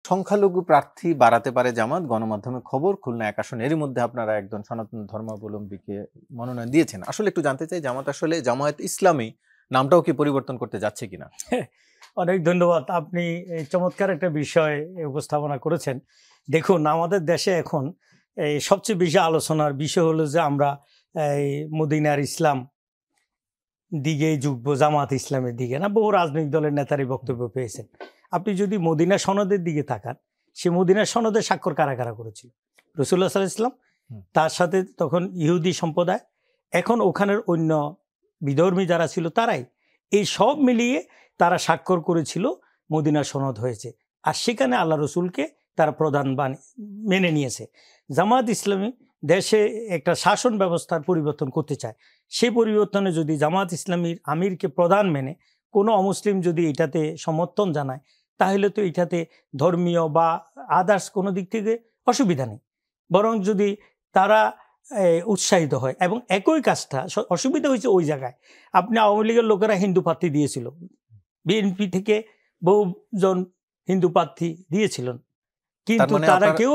সংখ্যালঘু প্রার্থী বাড়াতে পারে জামাত, গণমাধ্যমে খবর। খুলনা 1 আসন, এরই মধ্যে আপনারা একজন সনাতন ধর্মাবলম্বীকে মনোনয়ন দিয়েছেন। আসলে একটু জানতে চাই, জামাত আসলে জামায়াত ইসলামী নামটাও কি পরিবর্তন করতে যাচ্ছে কিনা? অনেক ধন্যবাদ। আপনি চমৎকার একটা বিষয় উপস্থাপনা করেছেন। দেখুন, আমাদের দেশে এখন সবচেয়ে বেশি আলোচনার বিষয় হলো যে আমরা মদিনার ইসলাম দিকে যুগবো, জামাত ইসলামের দিকে না। বহু রাজনৈতিক দলের নেতারই বক্তব্য পেয়েছেন। আপনি যদি মদিনা সনদের দিকে তাকান, সে মদিনা সনদের স্বাক্ষর কারা কারা করেছিল? রাসূলুল্লাহ সাল্লাল্লাহু আলাইহি ওয়াসাল্লাম, তার সাথে তখন ইহুদি সম্প্রদায়, এখন ওখানের অন্য বিধর্মী যারা ছিল তারাই। এই সব মিলিয়ে তারা স্বাক্ষর করেছিল, মদিনা সনদ হয়েছে। আর সেখানে আল্লাহ রসুলকে তারা প্রধান মেনে নিয়েছে। জামাত ইসলামী দেশে একটা শাসন ব্যবস্থার পরিবর্তন করতে চায়। সেই পরিবর্তনে যদি জামাত ইসলামীর আমিরকে প্রধান মেনে কোনো অমুসলিম যদি এটাতে সমর্থন জানায়, তাহলে তো এটাতে ধর্মীয় বা আদার্স কোনো দিক থেকে অসুবিধা নেই। বরং যদি তারা উৎসাহিত হয়, এবং একই কাজটা অসুবিধা হয়েছে ওই জায়গায়, আপনি আওয়ামী লীগের লোকেরা হিন্দু প্রার্থী দিয়েছিল, বিএনপি থেকে বহুজন হিন্দু প্রার্থী দিয়েছিলেন, কিন্তু তারা কেউ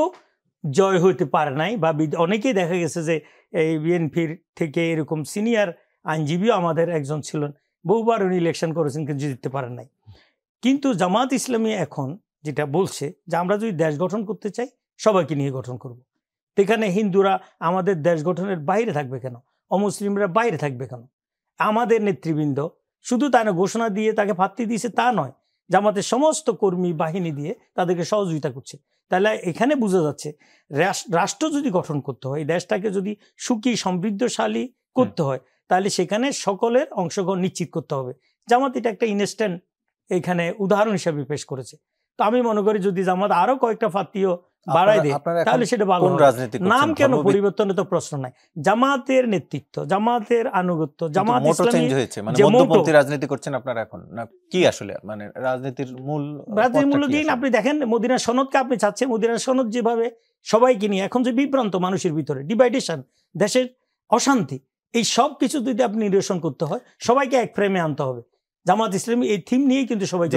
জয় হইতে পারে নাই। বা অনেকেই দেখা গেছে যে এই বিএনপির থেকে এরকম সিনিয়র আইনজীবীও আমাদের একজন ছিলেন, বহুবার উনি ইলেকশন করেছেন কিন্তু জিততে পারেন নাই। কিন্তু জামাত ইসলামী এখন যেটা বলছে যে আমরা যদি দেশ গঠন করতে চাই, সবাইকে নিয়ে গঠন করব। এখানে হিন্দুরা আমাদের দেশ গঠনের বাইরে থাকবে কেন? অমুসলিমরা বাইরে থাকবে কেন? আমাদের নেতৃবৃন্দ শুধু তাই না ঘোষণা দিয়ে তাকে প্রার্থী দিয়েছে তা নয়, জামাতের সমস্ত কর্মী বাহিনী দিয়ে তাদেরকে সহযোগিতা করছে। তাহলে এখানে বোঝা যাচ্ছে রাষ্ট্র যদি গঠন করতে হয়, দেশটাকে যদি সুখী সমৃদ্ধশালী করতে হয়, তাহলে সেখানে সকলের অংশগ্রহণ নিশ্চিত করতে হবে। জামাত এটা একটা ইনস্ট্যান্ট এখানে উদাহরণ হিসেবে পেশ করেছে। তো আমি মনে করি যদি জামাত আরো কয়েকটা প্রার্থীও বাড়াই দেয়, তাহলে সেটা ভালো। নাম কেন পরিবর্তনের তো প্রশ্ন নাই। জামাতের নেতৃত্ব, জামাতের আনুগত্য, জামাত ইসলামী যে মধ্যপন্থী রাজনীতি করছেন আপনারা এখন, না কি আসলে মানে রাজনীতির মূল দিন আপনি দেখেন, মদিনা সনদকে আপনি চাচ্ছেন, মদিনা সনদ যেভাবে সবাইকে নিয়ে এখন যে বিভ্রান্ত মানুষের ভিতরে ডিভাইডেশন, দেশের অশান্তি, এই সব কিছু যদি আপনি নিরসন করতে হয়, সবাইকে এক ফ্রেমে আনতে হবে। জামাত ইসলামী এই থিম নিয়েই কিন্তু সবাইকে